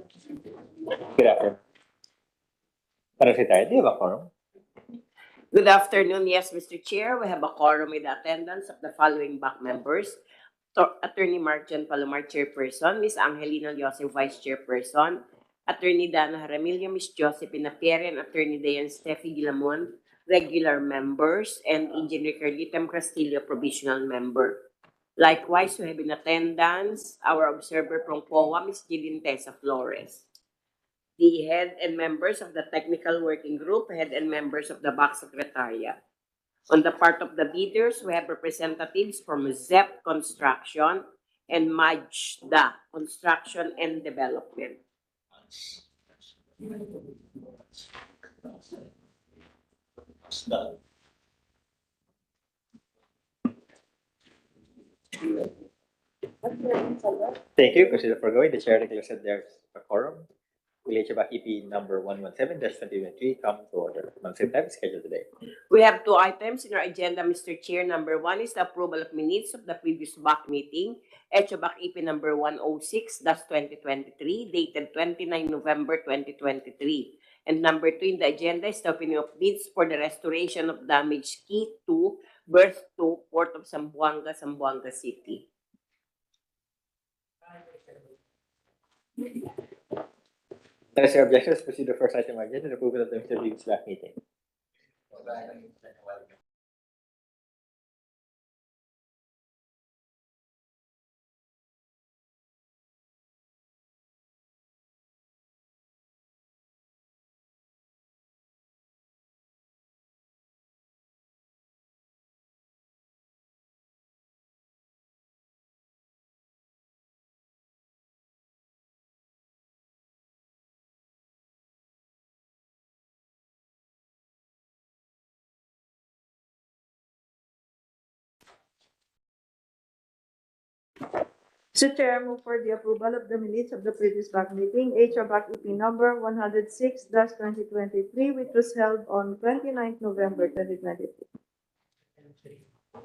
Good afternoon. Parang si tayo, di ba, quorum? Good afternoon. Yes, Mr. Chair, we have a quorum with the attendance of the following BAC members. Attorney Marjan Palomar, Chairperson, Ms. Angelina Joseph, Vice Chairperson, Attorney Dana Jaramillo, Ms. Josephine Pierre, and Attorney Dayan Steffi Gilamon, regular members, and Engineer Carlitem Castillo, provisional member. Likewise, we have in attendance our observer from COA, Ms. Gilin Tessa Flores. The head and members of the technical working group, head and members of the BAC Secretariat. On the part of the bidders, we have representatives from ZEP Construction and Majda Construction and Development. Thank you. Consider foregoing. The chair declares that there's a quorum. Will HO-BAC-EP No. 117-2023 come to order? Ma'am Secretary, scheduled today. We have two items in our agenda, Mr. Chair. Number one is the approval of minutes of the previous BAC meeting, HO-BAC-EP No. 106-2023, dated 29 November 2023. And number two in the agenda is the opening of bids for the restoration of damaged Key 2, Berth 2, Port of Zamboanga, Zamboanga City. Unless there are objections, proceed to the first item on the agenda, the approval of the previous BAC meeting. Mr. Chair, I move for the approval of the minutes of the previous BAC meeting, HO-BAC-EP number 106-2023, which was held on 29th November 2023.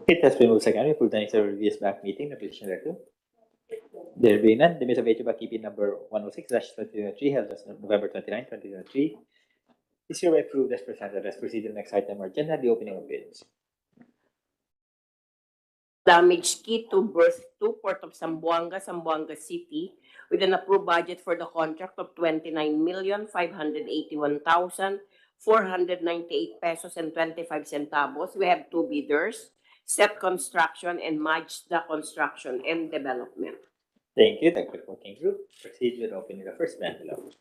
It has been moved second. We approve the next previous BAC meeting, the petition thereto. There being none, the minutes of HO-BAC-EP number 106-2023 held as November 29, 2023 is hereby approved as presented. Let's proceed to the next item on the agenda, the opening of bids. Damaged Key 2, Berth 2, Port of Zamboanga, Zamboanga City, with an approved budget for the contract of 29,581,498 pesos and 25 centavos. We have two bidders, ZEP Construction and Majda Construction and Development. Thank you. Thank you, working group. Proceed with opening the first envelope.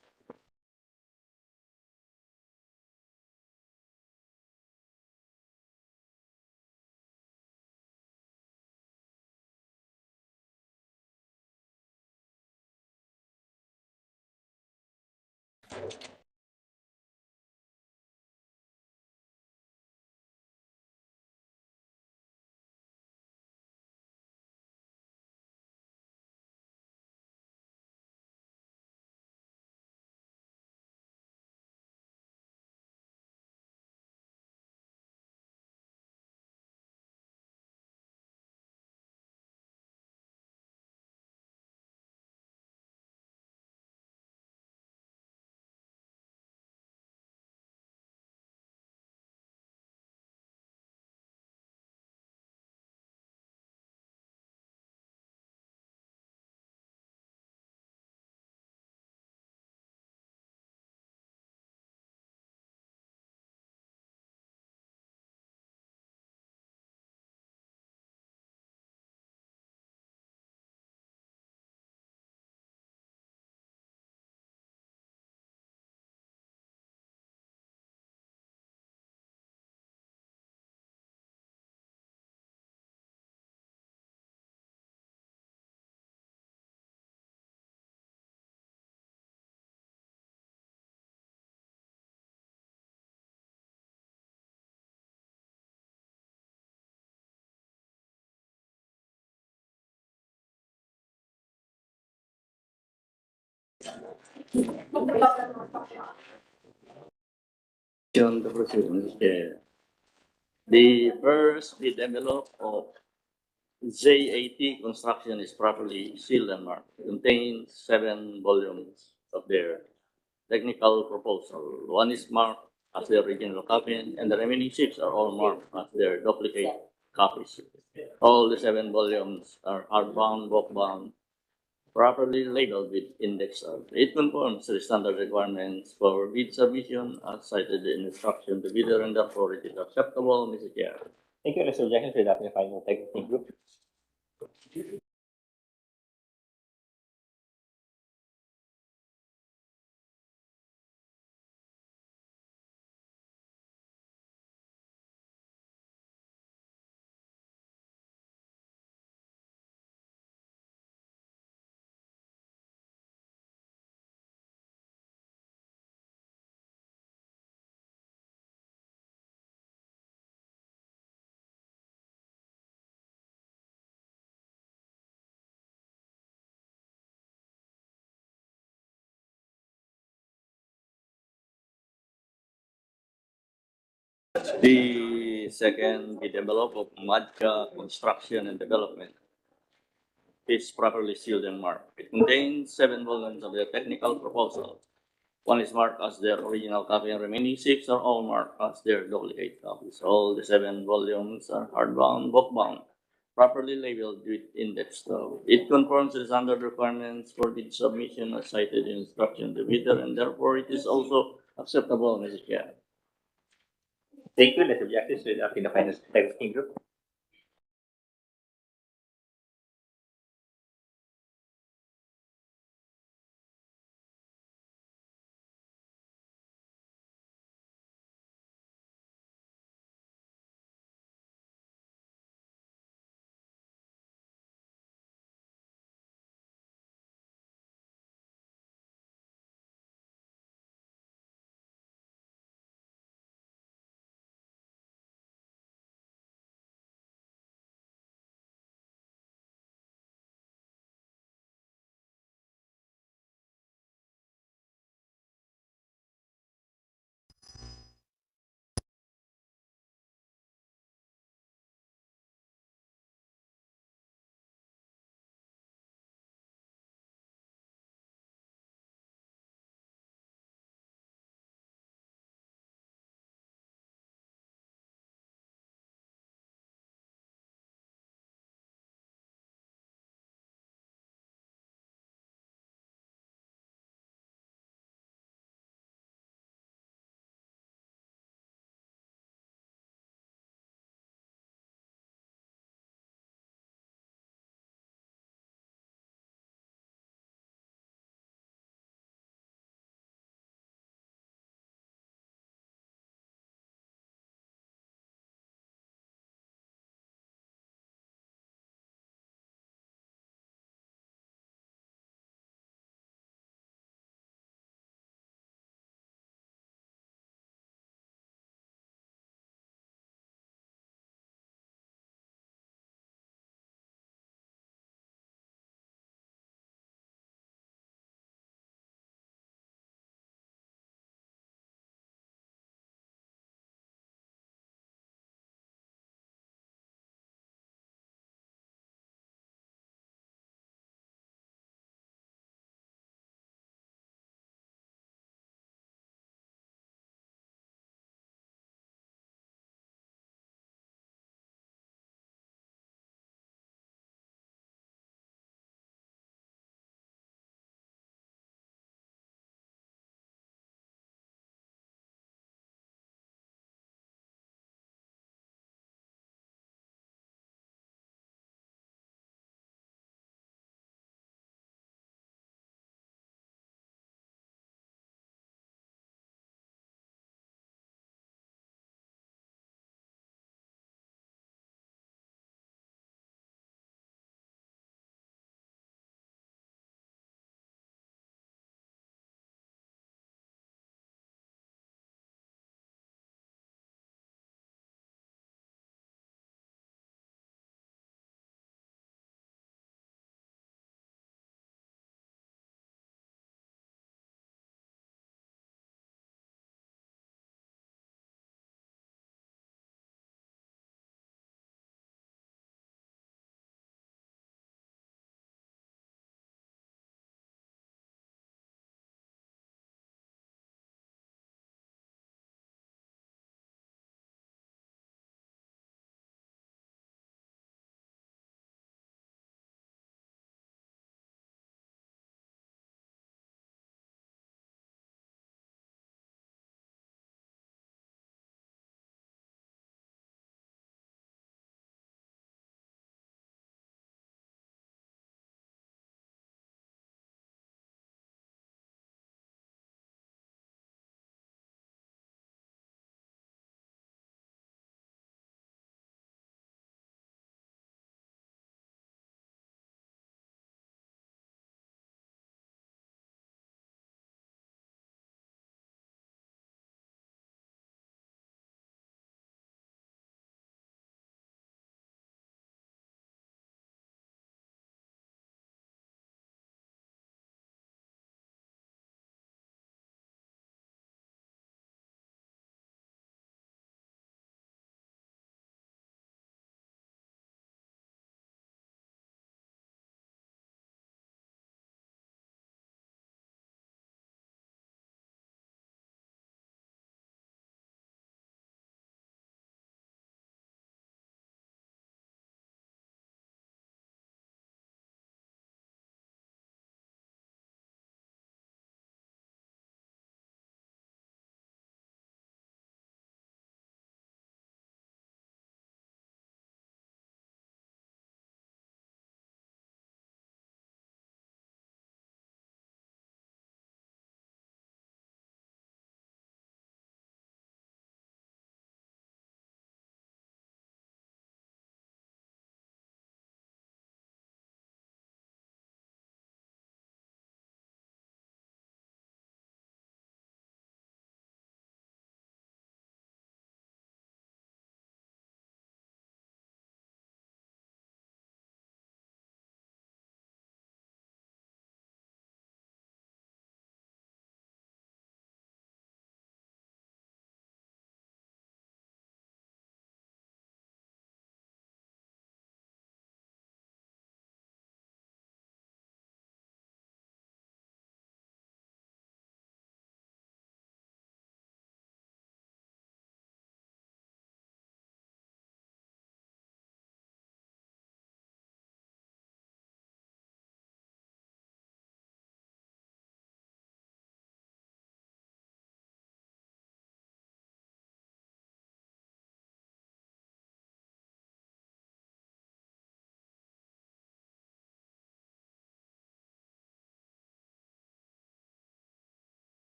The proceedings, the first bid envelope of ZAT Construction is properly sealed and marked. It contains 7 volumes of their technical proposal. One is marked as the original copy, and the remaining 6 are all marked as their duplicate copies. All the 7 volumes are hardbound, bookbound, properly labeled with index of. It conforms to the standard requirements for bid submission as cited in instruction to bidder, and therefore it is acceptable, Mr. Chair. Thank you. Unless objections, read after the final text working group. The second bid envelope of Madka Construction and Development is properly sealed and marked. It contains 7 volumes of the technical proposal. One is marked as their original copy, and remaining 6 are all marked as their duplicate copies. All the 7 volumes are hardbound, bookbound, properly labeled with index. So it conforms to the standard requirements for bid submission as cited in instruction to bidder, and therefore it is also acceptable, Mr. Chair. Thank you. Unless objections, read after the final text working group.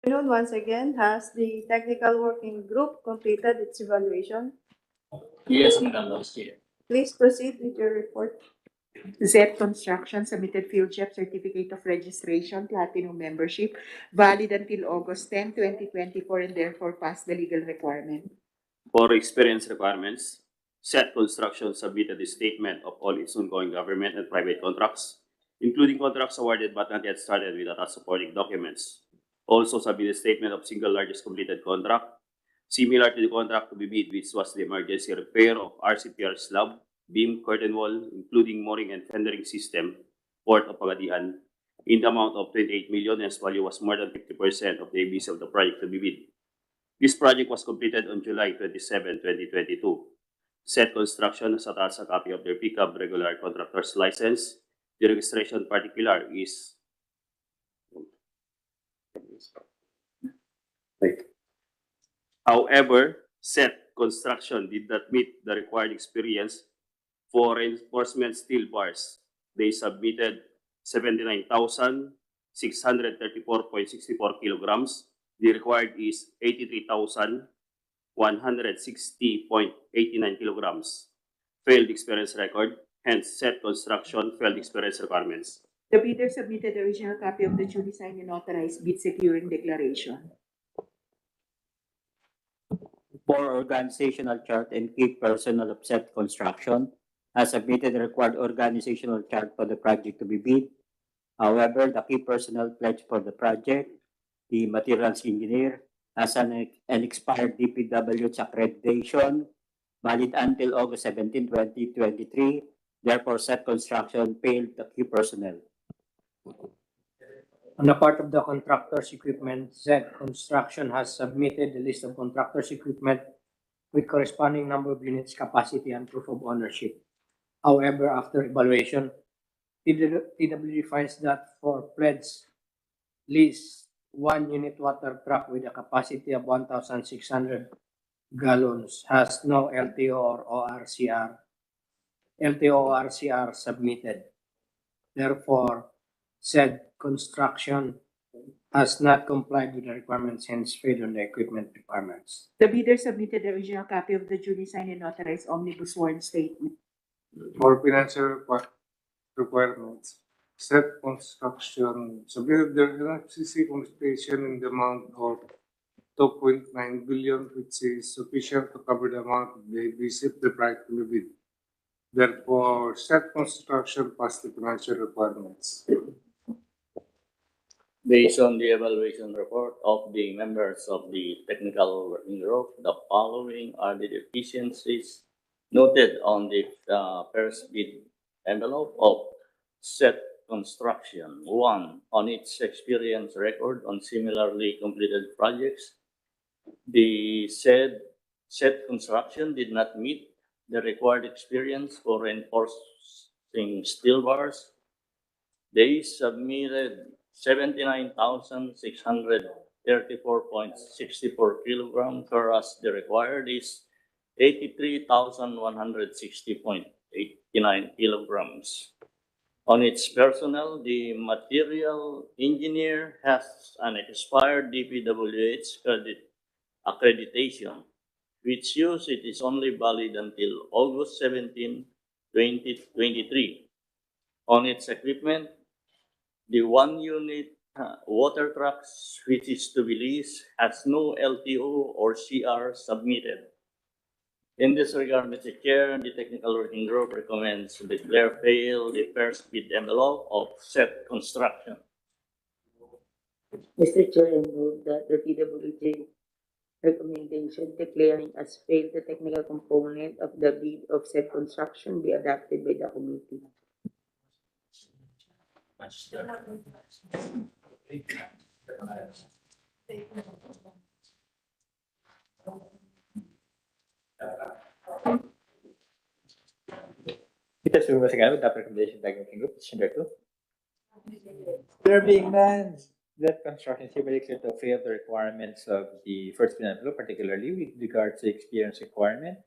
Once again, has the technical working group completed its evaluation? Yes, Madam Vice Chair. Please proceed with your report. Z Construction submitted Field Chef Certificate of Registration Platinum Membership valid until August 10, 2024 and therefore passed the legal requirement. For experience requirements, SET Construction submitted a statement of all its ongoing government and private contracts, including contracts awarded but not yet started with attached supporting documents. Also submitted a statement of single largest completed contract, similar to the contract to be bid, which was the emergency repair of RCPR slab, beam, curtain wall, including mooring and fendering system, Port of Pagadian, in the amount of 28 million, as value was more than 50% of the ABC of the project to be bid. This project was completed on July 27, 2022. SET Construction has attached a copy of their pickup regular contractor's license. The registration particular is However, SET Construction did not meet the required experience for reinforcement steel bars. They submitted 79,634.64 kilograms. The required is 83,160.89 kilograms. Failed experience record, hence SET Construction failed experience requirements. The bidder submitted the original copy of the duly signed and authorized bid securing declaration. For organizational chart and key personnel of SET Construction has submitted the required organizational chart for the project to be bid. However, the key personnel pledged for the project, the materials engineer, has an expired DPWH accreditation valid until August 17, 2023. Therefore, SET Construction failed the key personnel. On the part of the contractor's equipment, Z Construction has submitted the list of contractor's equipment with corresponding number of units, capacity, and proof of ownership. However, after evaluation, TWG finds that for pledge lease, 1 unit water truck with a capacity of 1,600 gallons has no LTO or ORCR. LTO or ORCR submitted. Therefore, said construction has not complied with the requirements, hence failed on the equipment requirements. The bidder submitted the original copy of the duly signed and authorized omnibus warrant statement. For financial requirements, SET Construction submitted their NFCC computation in the amount of 2.9 billion, which is sufficient to cover the amount of the ABC of the project to be bid. Therefore, SET Construction passed the financial requirements. Based on the evaluation report of the members of the technical working group, the following are the deficiencies noted on the first bid envelope of SET Construction. 1. On its experience record on similarly completed projects, the said SET Construction did not meet the required experience for reinforcing steel bars. They submitted 79,634.64 kilograms, whereas the required is 83,160.89 kilograms. On its personnel, the material engineer has an expired DPWH accreditation, which shows it is only valid until August 17, 2023. On its equipment, the 1 unit water trucks, which is to be leased, has no LTO or CR submitted. In this regard, Mr. Chair, the technical working group recommends to declare fail the first bid envelope of SET Construction. Mr. Chair, I move that the TWG recommendation declaring as failed the technical component of the bid of SET Construction be adopted by the committee. It has been again with the recommendation by the working group, petition number 2. There being none, that construction is hereby declared to fail the requirements of the first bid envelope, particularly with regards to experience requirement.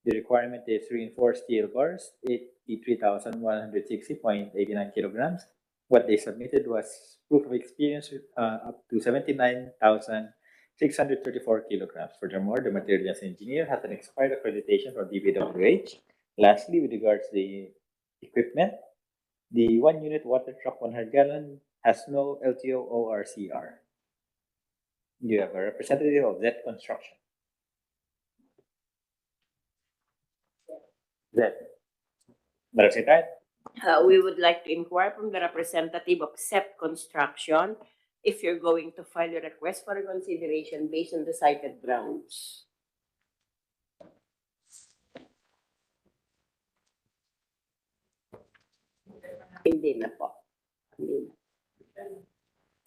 The requirement is reinforced steel bars, 83,160.89 kilograms. What they submitted was proof of experience up to 79,634 kilograms. Furthermore, the materials engineer has an expired accreditation from DPWH. Lastly, with regards to the equipment, the 1-unit water truck 100 gallon has no LTO or CR. You have a representative of Z Construction. Z. Madam Secretary? We would like to inquire from the representative of SEP Construction if you're going to file a request for reconsideration based on the cited grounds. Hindi na po. Hindi na.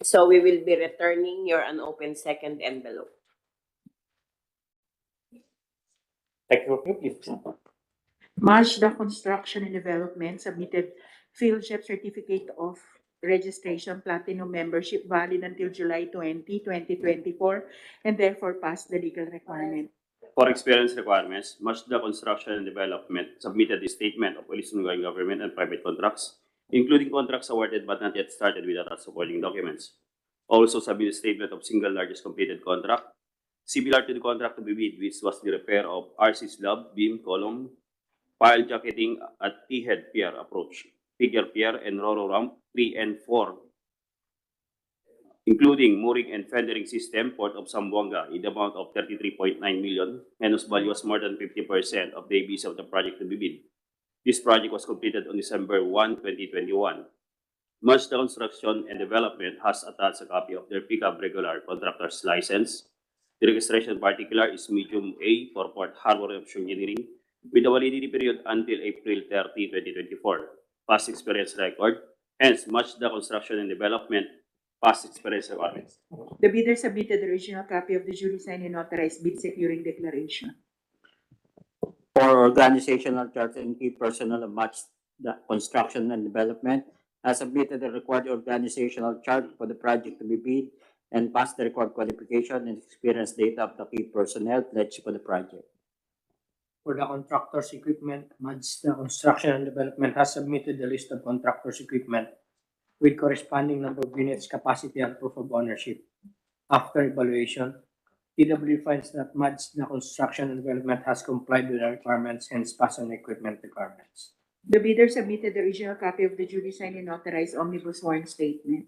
So we will be returning your unopened second envelope. Technical Group, please. Mazda Construction and Development submitted field ship certificate of registration platinum membership valid until July 20, 2024, and therefore passed the legal requirement. For experience requirements, Mazda Construction and Development submitted a statement of all ongoing government and private contracts, including contracts awarded but not yet started with attached supporting documents. Also submitted a statement of single largest completed contract, similar to the contract to be bid, which was the repair of RC slab, beam, column, pile jacketing at T-head pier approach, figure pier, and Roro ramp 3 and 4, including mooring and fendering system, Port of Zamboanga, in the amount of 33.9 million, and whose value was more than 50% of the ABs of the project to be bid. This project was completed on December 1, 2021. Mazda Construction and Development has attached a copy of their pickup regular contractor's license. The registration particular is medium A for Port Harbor Engineering, with a validity period until April 30, 2024. Past experience record, hence Mazda Construction and Development past experience requirements. The bidder submitted the original copy of the duly signed and authorized bid securing declaration. For organizational chart and key personnel of Mazda Construction and Development has submitted the required organizational chart for the project to be bid and passed the required qualification and experience data of the key personnel pledged for the project. For the contractor's equipment, Mazda Construction and Development has submitted the list of contractor's equipment with corresponding number of units, capacity, and proof of ownership. After evaluation, TW finds that Mazda Construction and Development has complied with the requirements, hence passed on equipment requirements. The bidder submitted the original copy of the duly signed and authorized omnibus warrant statement.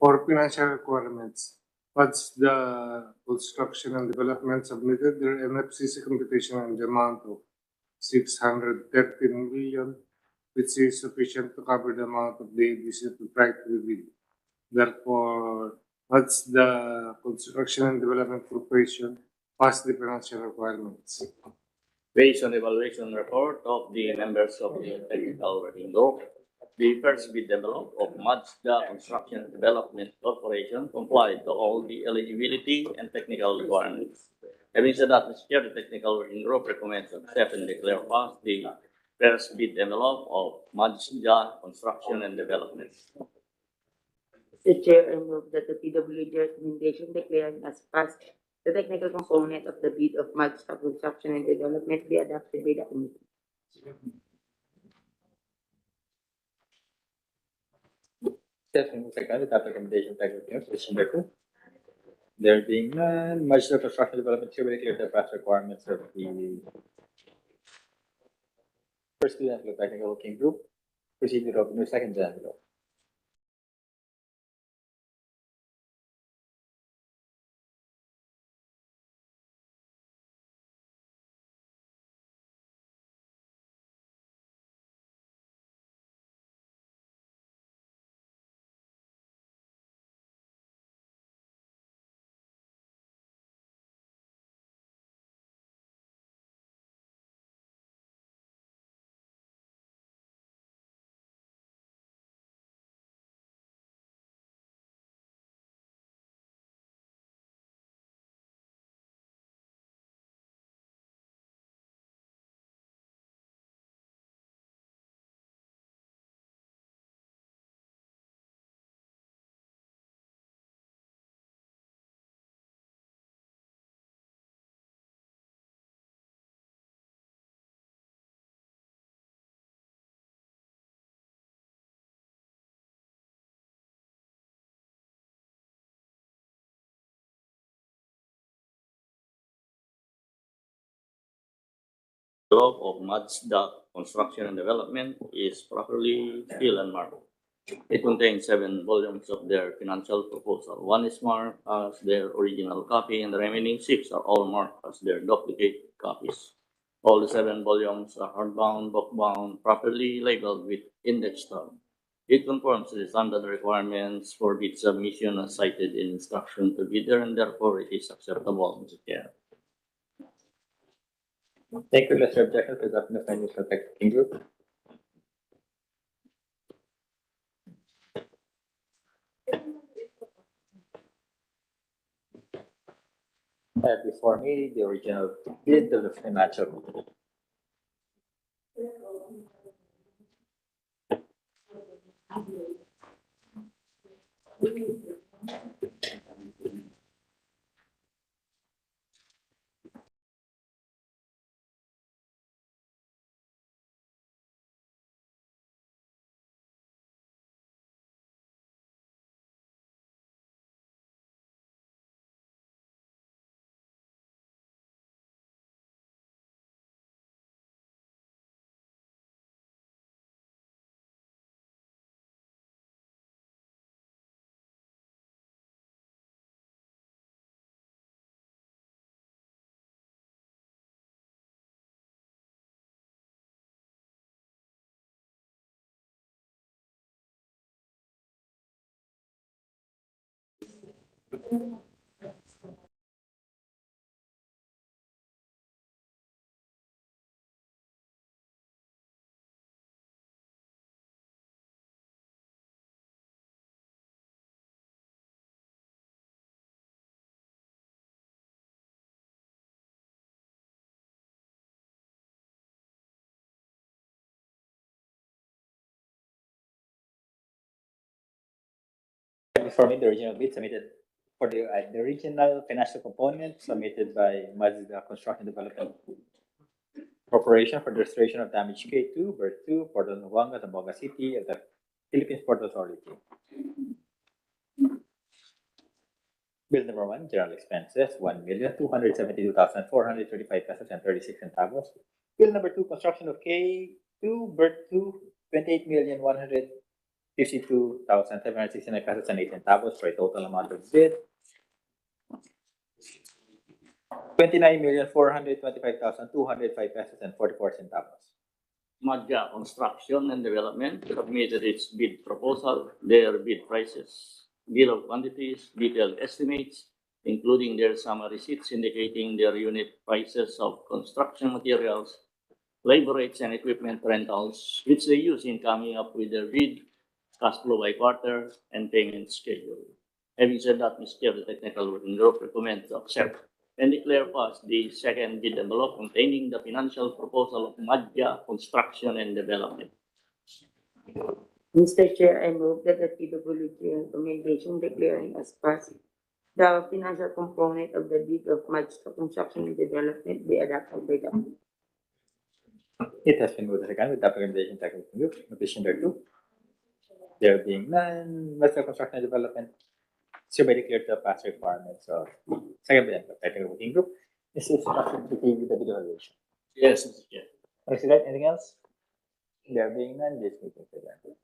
For financial requirements, the Construction and Development submitted their MFCC computation in the amount of 613 million, which is sufficient to cover the amount of the ABC to try to bid. Therefore, the Construction and Development Corporation passed the financial requirements. Based on the evaluation report of the members of the technical working group, the first bid envelope of Mazda Construction and Development Corporation complied to all the eligibility and technical requirements. Having said that, Mr. Chair, the technical working group recommends accept and declare passed the first bid envelope of Mazda Construction and Development. Mr. Chair, I move that the TWG recommendation declaring as passed the technical component of the bid of Mazda Construction and Development be adopted by the committee. Second, without recommendation, position by two. There being none, Mazda Construction Development hereby declares the past requirements of the first bid envelope technical working group. Proceed with open the second bid envelope. envelope of Mazda Construction and Development is properly sealed and marked. It contains 7 volumes of their financial proposal. 1 is marked as their original copy, and the remaining 6 are all marked as their duplicate copies. All the 7 volumes are hardbound, bookbound, properly labeled with index tab. It conforms to the standard requirements for bid submission as cited in instruction to bidder, and therefore it is acceptable, Mr. Chair. Thank you. Let's objection to adopting the findings of the working group. Before me, the original bid of the financial. Before me, the original bid submitted for the original financial component submitted by Mazda Construction Development Corporation for the restoration of damaged K2, Berth 2, Port of Zamboanga, Zamboanga City of the Philippines Port Authority. Bill number 1, general expenses, 1,272,435 pesos and 36 centavos. Bill number 2, construction of K2, Berth 2, 28,152,769 pesos and 8 centavos for a total amount of bid 29,425,205 pesos and 44 centavos. Mazda Construction and Development submitted its bid proposal, their bid prices, bill of quantities, detailed estimates, including their summary receipts indicating their unit prices of construction materials, labor rates, and equipment rentals, which they use in coming up with their bid, cash flow by quarter, and payment schedule. Having said that, Mr. Chair, the technical working group recommends to accept and declare passed the second bid envelope containing the financial proposal of Mazda Construction and Development. Mr. Chair, I move that the PWG recommendation declaring as passed the financial component of the bid of Mazda Construction and Development be adopted by the It has been moved and seconded with the recommendation of the working group. Petitioner 2. There being none, Mazda Construction and Development hereby declared to pass requirements of second bid envelope. Technical working group. This is with the bid evaluation. Yes, Mr. Chair. President, anything else? There being none, this meeting is adjourned.